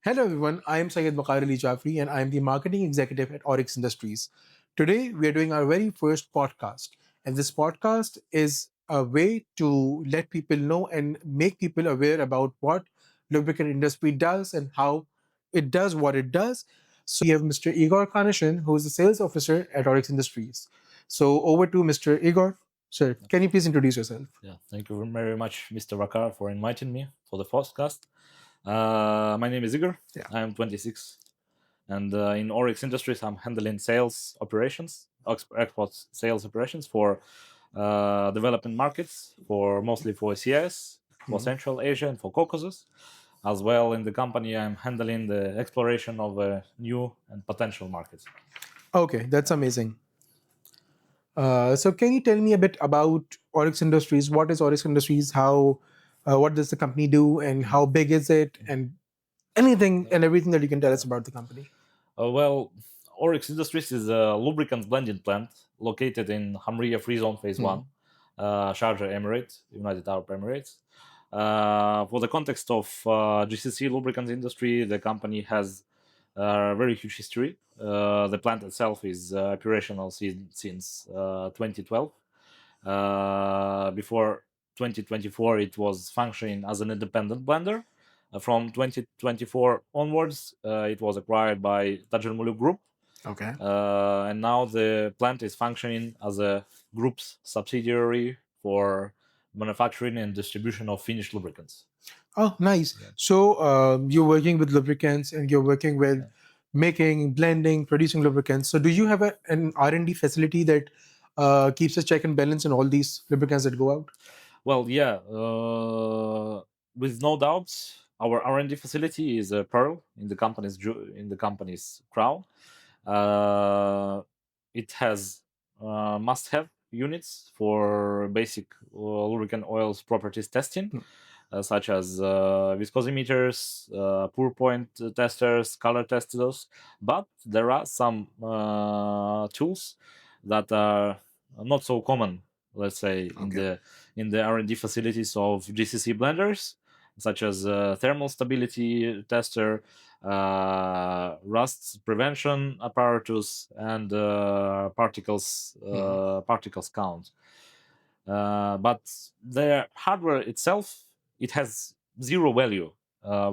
Hello everyone, I am Syed Bakar Ali Jafri and I am the marketing executive at Oryx Industries. Today we are doing our very first podcast, and this podcast is a way to let people know and make people aware about what lubricant industry does and how it does what it does. So we have Mr. Igor Kanashin, who is the sales officer at Oryx Industries. So over to Mr. Igor. Sir, can you please introduce yourself? Yeah, thank you very much, Mr. Vakar, for inviting me for the podcast. My name is Igor. Yeah. I am 26, and in Oryx Industries, I'm handling sales operations, export sales operations for developing markets, for mostly for CIS, for Mhm. Central Asia, and for Caucasus. As well, in the company, I'm handling the exploration of new and potential markets. Okay, that's amazing. So can you tell me a bit about Oryx Industries? What is Oryx Industries? What does the company do, and how big is it? And anything and everything that you can tell us about the company. Well, Oryx Industries is a lubricant blending plant located in Hamriyah Free Zone Phase Hmm. 1, Sharjah, Emirates, United Arab Emirates. For the context of GCC lubricants industry, the company has a very huge history. The plant itself is operational since 2012. Before 2024, it was functioning as an independent blender. From 2024 onwards, it was acquired by Tajir Muluk Group, Okay. and now the plant is functioning as a group's subsidiary for manufacturing and distribution of finished lubricants. Oh, nice. Yeah. So you're working with lubricants, and you're working with Yeah. making, blending, producing lubricants. So do you have an R&D facility that keeps a check and balance in all these lubricants that go out? Well, yeah, with no doubts, our R&D facility is a pearl in the company's crown. Uh, it has must-have units for basic lubricant oils properties testing, Hmm. such as viscosimeters, pour point testers, color testers. But there are some tools that are not so common, let's say, Okay. in the R&D facilities of GCC blenders, such as thermal stability tester, rust prevention apparatus, and Hmm. particles count. But the hardware itself, it has zero value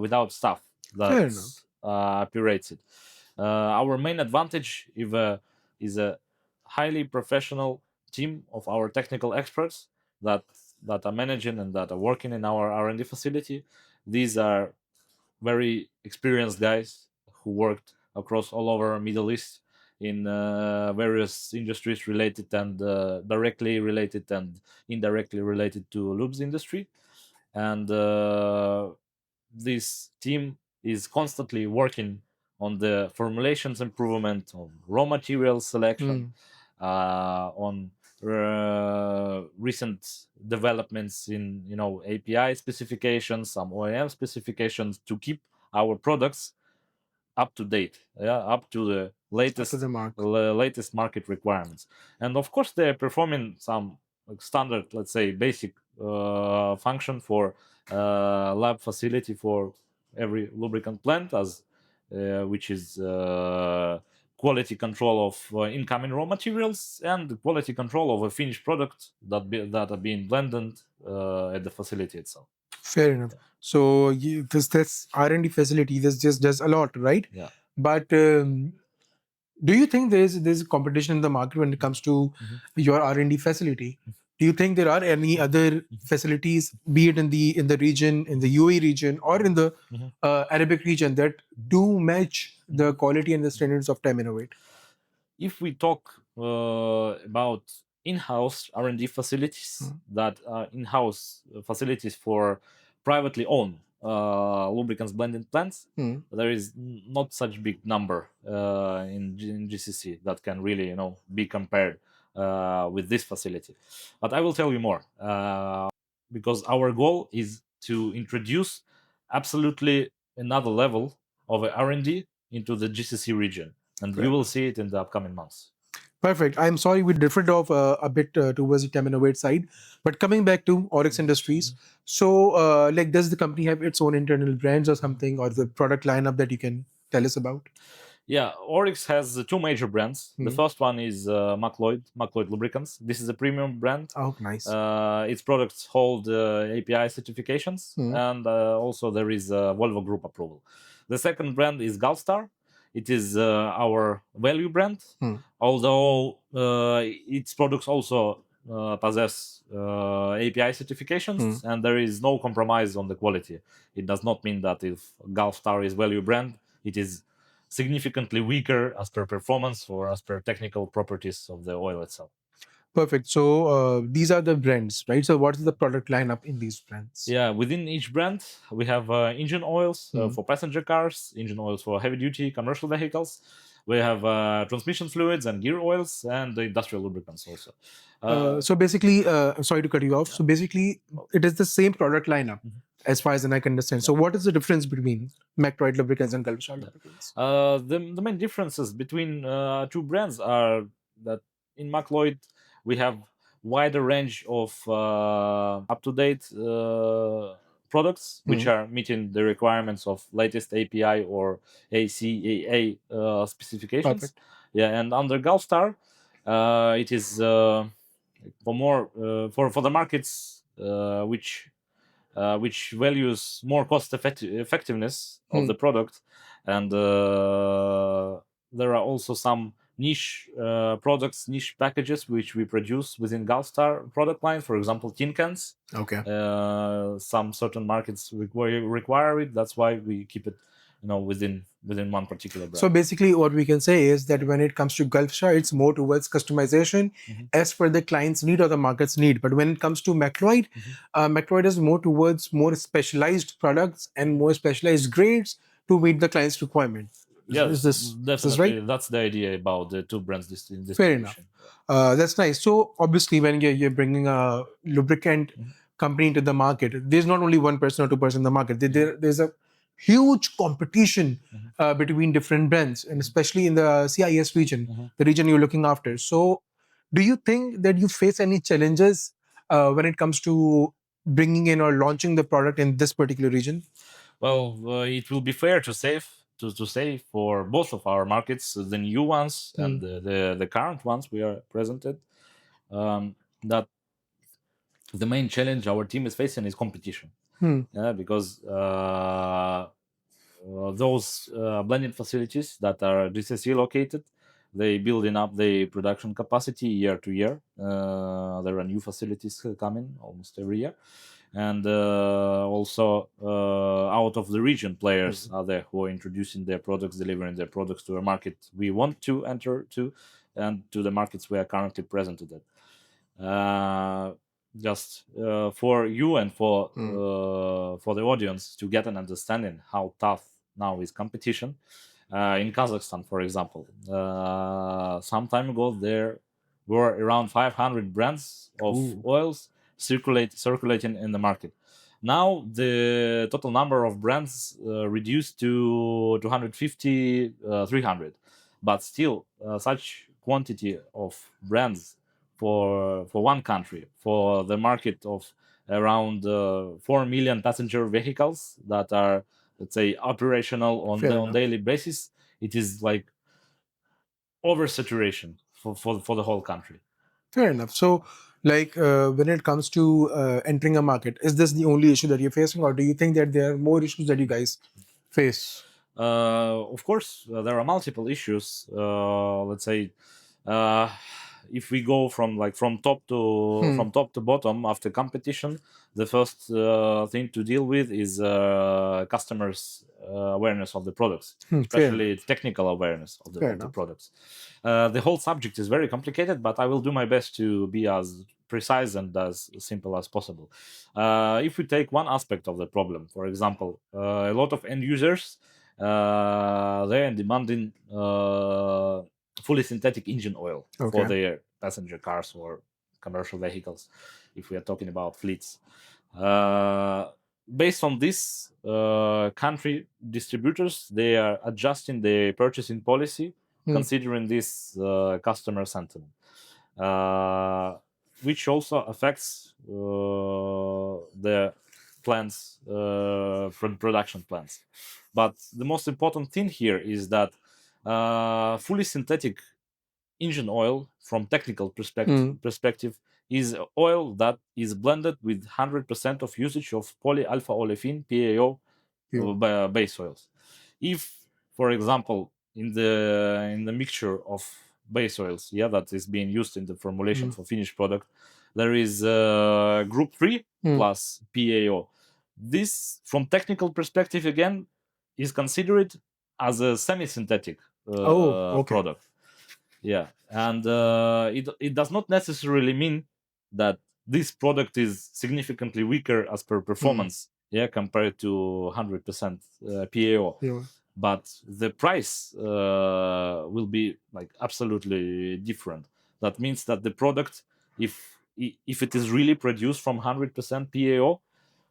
without stuff that Fair enough. operates it. Our main advantage is a highly professional team of our technical experts that that are managing and that are working in our R&D facility. These are very experienced guys who worked across all over Middle East in various industries related and directly related and indirectly related to lubes industry. And this team is constantly working on the formulations improvement, on raw material selection, Hmm. on recent developments in API specifications, some OEM specifications to keep our products up to date, yeah, up to the Up to the mark. latest market requirements. And of course, they're performing some like standard, let's say, basic function for lab facility for every lubricant plant, as which is quality control of incoming raw materials and the quality control of a finished product that are being blended at the facility itself. Fair enough. So this R&D facility this just does a lot, right? Yeah. But do you think there's a competition in the market when it comes to Mhm. your R&D facility? Do you think there are any other facilities, be it in the region, in the UAE region, or in the Mhm. Arabic region, that do match the quality and the standards of Time Innovate? If we talk about in-house R&D facilities Hmm. that are in-house facilities for privately owned lubricants blending plants, Hmm. there is not such big number in GCC that can really be compared with this facility. But I will tell you more because our goal is to introduce absolutely another level of R&D into the GCC region, and you Fair will enough. see it in the upcoming months. Perfect. I'm sorry we differed off a bit towards the Teminowate side, but coming back to Oryx Industries, so like, does the company have its own internal brands or something, or the product lineup that you can tell us about? Yeah, Oryx has two major brands. The Hmm. first one is MacLloyd Lubricants. This is a premium brand. Oh, nice. Its products hold API certifications, Hmm. and also there is Volvo Group approval. The second brand is Gulfstar. It is our value brand, Hmm. although its products also possess API Hmm. certifications, and there is no compromise on the quality. It does not mean that if Gulfstar is value brand, it is significantly weaker as per performance or as per technical properties of the oil itself. Perfect. So these are the brands, right? So what is the product lineup in these brands? Yeah, within each brand, we have engine oils Hmm. for passenger cars, engine oils for heavy duty commercial vehicles. We have transmission fluids and gear oils, and the industrial lubricants also. So basically, I'm sorry to cut you off. Yeah. So basically, it is the same product lineup, Mhm. as far as I can understand. Yeah. So what is the difference between MacLloyd lubricants and Gulfstar Yeah. lubricants? The main differences between two brands are that in MacLloyd we have wider range of up-to-date products which Hmm. are meeting the requirements of latest API or ACAA specifications. Perfect. Yeah, and under Gulfstar, it is for more for the markets which values more effectiveness of Hmm. the product, and there are also some niche products, niche packages which we produce within Gulfstar product line. For example, tin cans. Okay. Some certain markets require it. That's why we keep it, within one particular So brand. basically, what we can say is that when it comes to Gulfstar, it's more towards customization Mhm. as per the client's need or the market's need. But when it comes to MacLloyd, Mhm. MacLloyd is more towards more specialized products and more specialized grades to meet the client's requirement. Yeah, Is this right? definitely. That's the idea about the two brands Fair enough. distribution. That's nice. So obviously, when you're bringing a lubricant Mhm. company into the market, there's not only one person or two person in the market. Mhm. There's a huge competition Mhm. between different brands, and especially in the CIS region, Mhm. the region you're looking after. So, do you think that you face any challenges when it comes to bringing in or launching the product in this particular region? Well, it will be fair to say for both of our markets, the new ones Hmm. and the current ones we are presented, that the main challenge our team is facing is competition. Hmm. Yeah, because those blending facilities that are GCC located, they building up the production capacity year to year. There are new facilities coming almost every year, and also out of the region players are there who are introducing their products, delivering their products to a market we want to enter to, and to the markets we are currently present at. Just for you and Hmm. for the audience to get an understanding how tough now is competition. In Kazakhstan, for example, some time ago there were around 500 brands of Ooh. oils circulating in the market. Now the total number of brands reduced to 250, 300, but still such quantity of brands for one country, for the market of around 4 million passenger vehicles that are, let's say, operational Fair on enough. daily basis, it is like oversaturation for the whole country. Fair enough. So, like, when it comes to entering a market, is this the only issue that you're facing, or do you think that there are more issues that you guys face? Of course, there are multiple issues. Let's say, uh, if we go Hmm. from top to bottom after competition, the first thing to deal with is customers' awareness of the products, Fair enough. especially technical awareness Fair of the enough. products. The whole subject is very complicated, but I will do my best to be as precise and as simple as possible. If we take one aspect of the problem, for example, a lot of end users they are demanding fully synthetic engine oil for Okay. their passenger cars or commercial vehicles, if we are talking about fleets. Uh, Based on this, country distributors they are adjusting their purchasing policy considering this customer sentiment, uh, which also affects the plants from production plants. But the most important thing here is that fully synthetic engine oil, from technical perspective, is oil that is blended with 100% of usage of polyalpha olefin (PAO) base oils. If, for example, in the mixture of base oils, that is being used in the formulation for finished product, there is group 3 plus PAO. This, from technical perspective, again, is considered as a semi-synthetic product. Yeah, and it does not necessarily mean that this product is significantly weaker as per performance, compared to 100% PAO. But the price will be like absolutely different. That means that the product, if it is really produced from 100% PAO,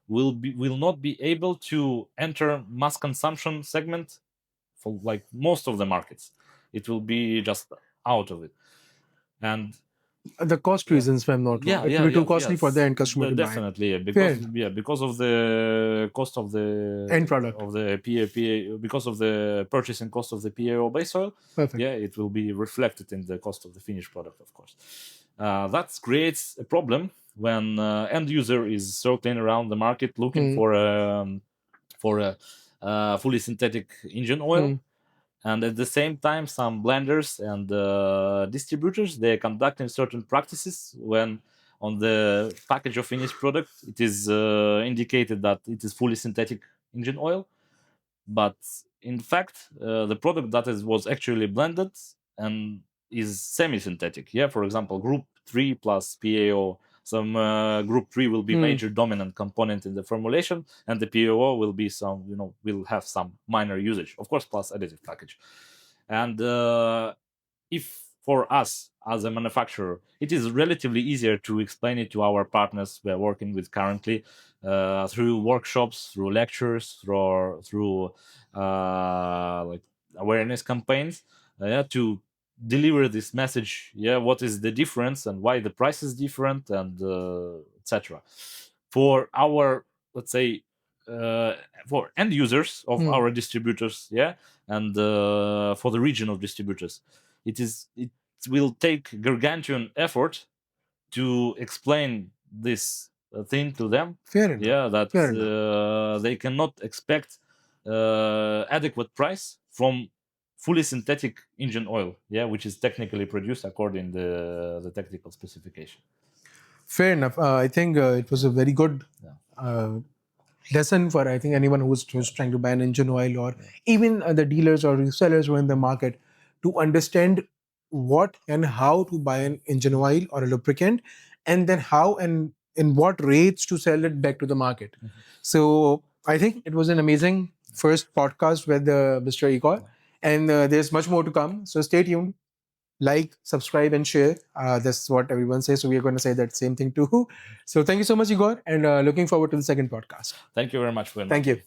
will not be able to enter mass consumption segment for like most of the markets. It will be just out of it. And the cost reasons, if I'm not wrong, it will be too costly for the end customer to buy. Definitely, because of the cost of the end product of the PA, because of the purchasing cost of the PAO base oil. Perfect. It will be reflected in the cost of the finished product, of course. That creates a problem when end user is circling around the market looking for a fully synthetic engine oil. And at the same time, some blenders and distributors, they are conducting certain practices when on the package of finished product it is indicated that it is fully synthetic engine oil, but in fact the product that was actually blended and is semi-synthetic. For example, group 3 plus PAO. Some group 3 will be major dominant component in the formulation, and the PAO will be will have some minor usage, of course, plus additive package. And if for us as a manufacturer, it is relatively easier to explain it to our partners we are working with currently through workshops, through lectures, through like awareness campaigns, to deliver this message. What is the difference and why the price is different, and etc. For our, let's say, for end users of our distributors, and for the regional distributors, it will take gargantuan effort to explain this thing to them. Fair enough. That they cannot expect adequate price from fully synthetic engine oil, which is technically produced according to the technical specification. Fair enough. I think it was a very good lesson for, I think, anyone who's trying to buy an engine oil, or even the dealers or resellers who are in the market, to understand what and how to buy an engine oil or a lubricant, and then how and in what rates to sell it back to the market. So I think it was an amazing first podcast with Mr. Igor, and there's much more to come. So stay tuned. Like, subscribe, and share. That's what everyone says. So we are going to say that same thing too. So thank you so much, Igor, and looking forward to the second podcast. Thank you very much. Thank you.